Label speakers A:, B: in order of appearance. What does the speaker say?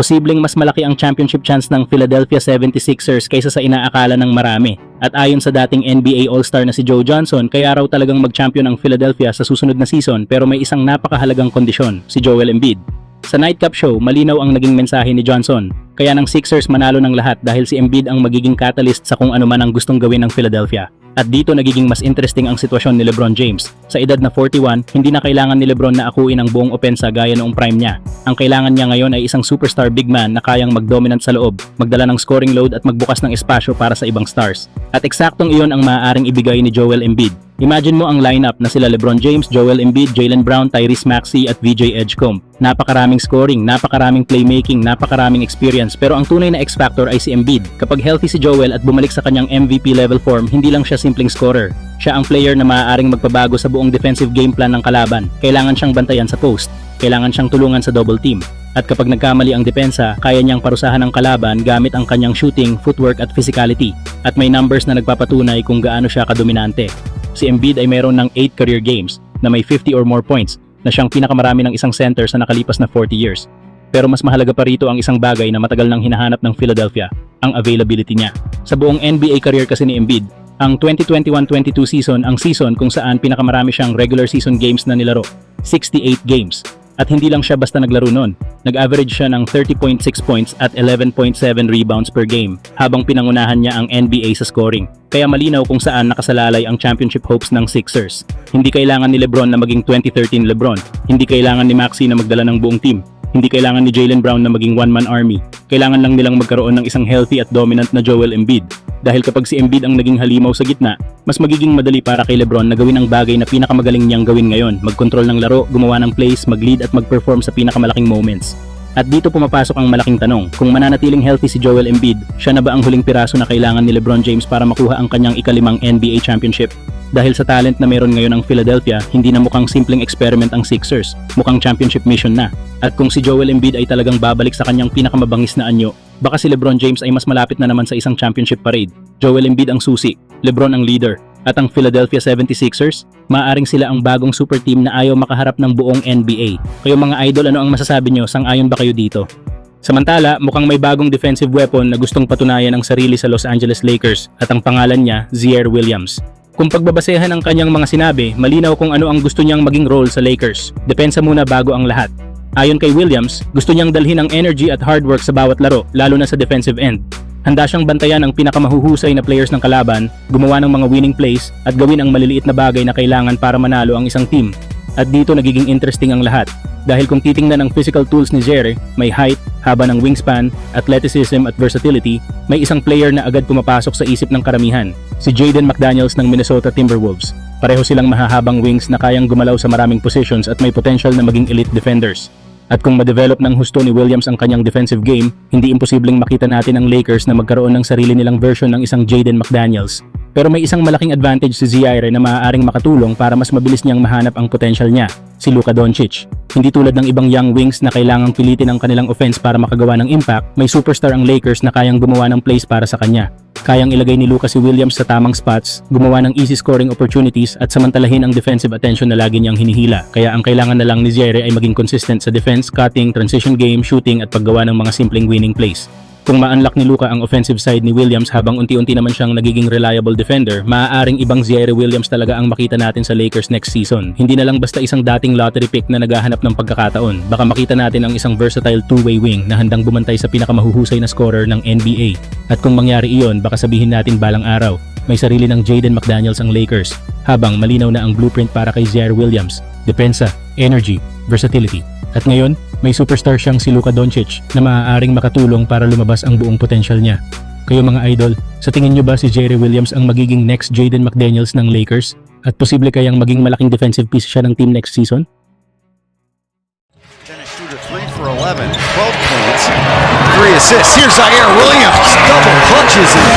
A: posibleng mas malaki ang championship chance ng Philadelphia 76ers kaysa sa inaakala ng marami. At ayon sa dating NBA All-Star na si Joe Johnson, kaya raw talagang mag-champion ang Philadelphia sa susunod na season pero may isang napakahalagang kondisyon, si Joel Embiid. Sa nightcap show, malinaw ang naging mensahe ni Johnson, kaya ng Sixers manalo ng lahat dahil si Embiid ang magiging catalyst sa kung ano man ang gustong gawin ng Philadelphia. At dito nagiging mas interesting ang sitwasyon ni LeBron James. Sa edad na 41, hindi na kailangan ni LeBron na akuin ang buong opensa gaya noong prime niya. Ang kailangan niya ngayon ay isang superstar big man na kayang mag-dominant sa loob, magdala ng scoring load at magbukas ng espasyo para sa ibang stars. At eksaktong iyon ang maaaring ibigay ni Joel Embiid. Imagine mo ang lineup na sila LeBron James, Joel Embiid, Jaylen Brown, Tyrese Maxey at VJ Edgecombe. Napakaraming scoring, napakaraming playmaking, napakaraming experience, pero ang tunay na X-factor ay si Embiid. Kapag healthy si Joel at bumalik sa kanyang MVP level form, hindi lang siya simpleng scorer. Siya ang player na maaaring magpabago sa buong defensive game plan ng kalaban. Kailangan siyang bantayan sa post, kailangan siyang tulungan sa double team. At kapag nagkamali ang depensa, kaya niyang parusahan ang kalaban gamit ang kanyang shooting, footwork at physicality. At may numbers na nagpapatunay kung gaano siya kadominante. Si Embiid ay mayroon ng 8 career games na may 50 or more points na siyang pinakamarami ng isang center sa nakalipas na 40 years. Pero mas mahalaga pa rito ang isang bagay na matagal nang hinahanap ng Philadelphia, ang availability niya. Sa buong NBA career kasi ni Embiid, ang 2021-22 season ang season kung saan pinakamarami siyang regular season games na nilaro, 68 games. At hindi lang siya basta naglaro nun. Nag-average siya ng 30.6 points at 11.7 rebounds per game habang pinangunahan niya ang NBA sa scoring. Kaya malinaw kung saan nakasalalay ang championship hopes ng Sixers. Hindi kailangan ni LeBron na maging 2013 LeBron. Hindi kailangan ni Maxey na magdala ng buong team. Hindi kailangan ni Jaylen Brown na maging one-man army. Kailangan lang nilang magkaroon ng isang healthy at dominant na Joel Embiid. Dahil kapag si Embiid ang naging halimaw sa gitna, mas magiging madali para kay LeBron na gawin ang bagay na pinakamagaling niyang gawin ngayon. Mag-control ng laro, gumawa ng plays, mag-lead at mag-perform sa pinakamalaking moments. At dito pumapasok ang malaking tanong, kung mananatiling healthy si Joel Embiid, siya na ba ang huling piraso na kailangan ni LeBron James para makuha ang kanyang ikalimang NBA championship? Dahil sa talent na meron ngayon ang Philadelphia, hindi na mukhang simpleng experiment ang Sixers, mukhang championship mission na. At kung si Joel Embiid ay talagang babalik sa kanyang pinakamabangis na anyo, baka si LeBron James ay mas malapit na naman sa isang championship parade. Joel Embiid ang susi, LeBron ang leader, at ang Philadelphia 76ers, maaaring sila ang bagong super team na ayaw makaharap ng buong NBA. Kayo mga idol, ano ang masasabi nyo? Sang-ayon ba kayo dito? Samantala, mukhang may bagong defensive weapon na gustong patunayan ang sarili sa Los Angeles Lakers at ang pangalan niya, Ziaire Williams. Kung pagbabasehan ang kanyang mga sinabi, malinaw kung ano ang gusto niyang maging role sa Lakers. Depensa muna bago ang lahat. Ayon kay Williams, gusto niyang dalhin ang energy at hard work sa bawat laro, lalo na sa defensive end. Handa siyang bantayan ang pinakamahuhusay na players ng kalaban, gumawa ng mga winning plays, at gawin ang maliliit na bagay na kailangan para manalo ang isang team. At dito nagiging interesting ang lahat. Dahil kung titingnan ang physical tools ni Ziaire, may height, haba ng wingspan, athleticism at versatility, may isang player na agad pumapasok sa isip ng karamihan, si Jaden McDaniels ng Minnesota Timberwolves. Pareho silang mahahabang wings na kayang gumalaw sa maraming positions at may potential na maging elite defenders. At kung ma-develop ng husto ni Williams ang kanyang defensive game, hindi imposibleng makita natin ang Lakers na magkaroon ng sarili nilang version ng isang Jaden McDaniels. Pero may isang malaking advantage si Ziaire na maaaring makatulong para mas mabilis niyang mahanap ang potential niya, si Luka Doncic. Hindi tulad ng ibang young wings na kailangang pilitin ang kanilang offense para makagawa ng impact, may superstar ang Lakers na kayang gumawa ng plays para sa kanya. Kayang ilagay ni Luka si Williams sa tamang spots, gumawa ng easy scoring opportunities at samantalahin ang defensive attention na lagi niyang hinihila. Kaya ang kailangan na lang ni Ziaire ay maging consistent sa defense, cutting, transition game, shooting at paggawa ng mga simpleng winning plays. Kung ma-unlock ni Luka ang offensive side ni Williams habang unti-unti naman siyang nagiging reliable defender, maaaring ibang Ziaire Williams talaga ang makita natin sa Lakers next season. Hindi na lang basta isang dating lottery pick na naghahanap ng pagkakataon. Baka makita natin ang isang versatile two-way wing na handang bumantay sa pinakamahuhusay na scorer ng NBA. At kung mangyari iyon, baka sabihin natin balang araw, may sarili ng Jaden McDaniels ang Lakers, habang malinaw na ang blueprint para kay Ziaire Williams, depensa, energy, versatility. At ngayon, may superstar siyang si Luka Doncic na maaaring makatulong para lumabas ang buong potential niya. Kayo mga idol, sa tingin nyo ba si Ziaire Williams ang magiging next Jaden McDaniels ng Lakers? At posible kayang maging malaking defensive piece siya ng team next season?
B: Then a shooter 3 for 11, 12 points, 3 assists. Here's Ziaire Williams, double clutches and